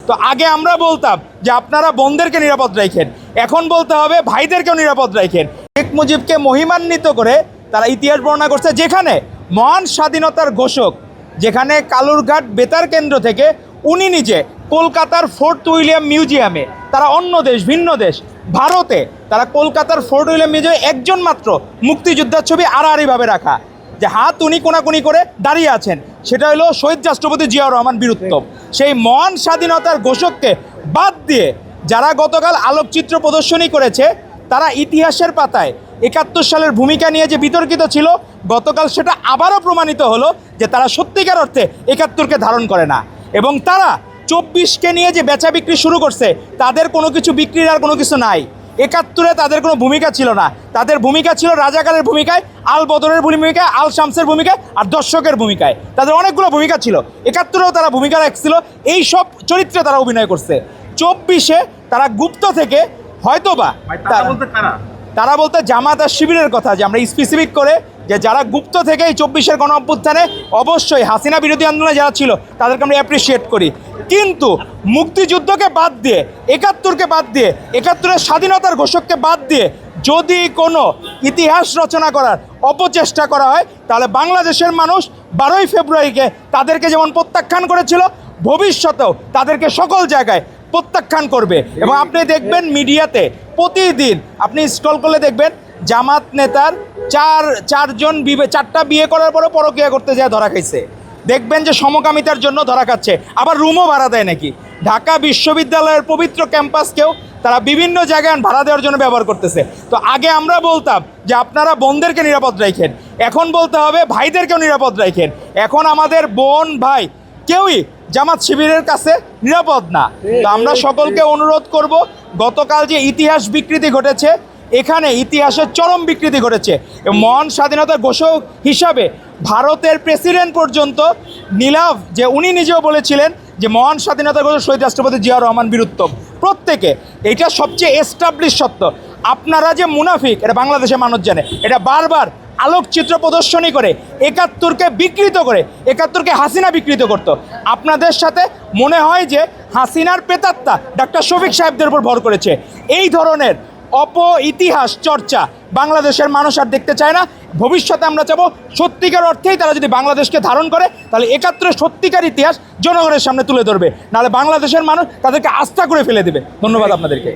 তো আগে আমরা বলতাম যে আপনারা বোনদেরকে নিরাপদ রাখেন, এখন বলতে হবে ভাইদেরকেও নিরাপদ রাখেন। শেখ মুজিবকে মহিমান্বিত করে তারা ইতিহাস বর্ণনা করছে, যেখানে মহান স্বাধীনতার ঘোষক, যেখানে কালুরঘাট বেতার কেন্দ্র থেকে উনি নিজে কলকাতার ফোর্ট উইলিয়াম মিউজিয়ামে, তারা অন্য দেশ ভিন্ন দেশ ভারতে, তারা কলকাতার ফোর্ট উইলিয়াম মিউজিয়ামে একজন মাত্র মুক্তিযোদ্ধার ছবি আড়াআড়িভাবে রাখা, যে হাত উনি কোনাকুনি করে দাঁড়িয়ে আছেন, সেটা হলো শহীদ রাষ্ট্রপতি জিয়াউর রহমান বীরুত্তম। সেই মহান স্বাধীনতার ঘোষককে বাদ দিয়ে যারা গতকাল আলোকচিত্র প্রদর্শনী করেছে, তারা ইতিহাসের পাতায় ৭১ সালের ভূমিকা নিয়ে যে বিতর্কিত ছিল, গতকাল সেটা আবারও প্রমাণিত হলো যে তারা সত্যিকার অর্থে ৭১কে ধারণ করে না। এবং তারা ২৪কে নিয়ে যে বেচা বিক্রি শুরু করছে, তাদের কোনো কিছু বিক্রির আর কোনো কিছু নাই। ৭১-এ তাদের কোনো ভূমিকা ছিল না, তাদের ভূমিকা ছিল রাজাকারের ভূমিকায়, আল বদরের ভূমিকায়, আল শামসের ভূমিকায়, আর দর্শকের ভূমিকায়। তাদের অনেকগুলো ভূমিকা ছিল। ৭১-এও তারা ভূমিকা রাখছিল, এই সব চরিত্রে তারা অভিনয় করছে। ২৪-এ তারা গুপ্ত থেকে হয়তোবা, তারা বলতে জামাত আর শিবিরের কথা, যে আমরা স্পেসিফিক করে যে যারা গুপ্ত থেকে এই ২৪-এর গণ অভ্যুত্থানে অবশ্যই হাসিনা বিরোধী আন্দোলনে যারা ছিল তাদেরকে আমরা অ্যাপ্রিসিয়েট করি, কিন্তু মুক্তিযুদ্ধকে বাদ দিয়ে, ৭১কে বাদ দিয়ে, ৭১-এর স্বাধীনতার ঘোষককে বাদ দিয়ে যদি কোনো ইতিহাস রচনা করার অপচেষ্টা করা হয়, তাহলে বাংলাদেশের মানুষ ১২ই ফেব্রুয়ারিকে তাদেরকে যেমন প্রত্যাখ্যান করেছিল, ভবিষ্যতেও তাদেরকে সকল জায়গায় প্রত্যাখ্যান করবে। এবং আপনি দেখবেন মিডিয়াতে প্রতিদিন আপনি স্ক্রল করলে দেখবেন জামাত নেতার চারটা বিয়ে করার পরও পরকীয়া করতে যায় ধরা খাইছে। দেখবেন যে সমকামিতার জন্য ধরা খাচ্ছে, আবার রুমও ভাড়া দেয় নাকি। ঢাকা বিশ্ববিদ্যালয়ের পবিত্র ক্যাম্পাসকেও তারা বিভিন্ন জায়গায় ভাড়া দেওয়ার জন্য ব্যবহার করতেছে। তো আগে আমরা বলতাম যে আপনারা বোনদেরকে নিরাপদ রাখেন, এখন বলতে হবে ভাইদেরকেও নিরাপদ রাখেন। এখন আমাদের বোন ভাই কেউই জামাত শিবিরের কাছে নিরাপদ না। তো আমরা সকলকে অনুরোধ করব, গতকাল যে ইতিহাস বিকৃতি ঘটেছে, এখানে ইতিহাসের চরম বিকৃতি ঘটেছে। মহান স্বাধীনতার ঘোষক হিসাবে ভারতের প্রেসিডেন্ট পর্যন্ত নীলাভ, যে উনি নিজেও বলেছিলেন যে মহান স্বাধীনতার ঘোষক শহীদ রাষ্ট্রপতি জিয়াউর রহমান বীরুত্তম, প্রত্যেকে এটা সবচেয়ে এস্টাবলিশ সত্য। আপনারা যে মুনাফিক, এটা বাংলাদেশের মানুষ জানে। এটা বারবার আলোকচিত্র প্রদর্শনী করে ৭১কে বিকৃত করে, ৭১কে হাসিনা বিকৃত করত। আপনাদের সাথে মনে হয় যে হাসিনার প্রেতাত্মা ডাক্তার শফিক সাহেবদের উপর ভর করেছে। এই ধরনের ইতিহাস চর্চা বাংলাদেশের মানুষ আর দেখতে চায় না। ভবিষ্যতে আমরা চাবো সত্যিকার অর্থেই তারা যদি বাংলাদেশকে ধারণ করে, তাহলে ৭১-এর সত্যিকার ইতিহাস জনগণের সামনে তুলে ধরবে, নাহলে বাংলাদেশের মানুষ তাদেরকে আস্থা করে ফেলে দেবে। ধন্যবাদ আপনাদেরকে।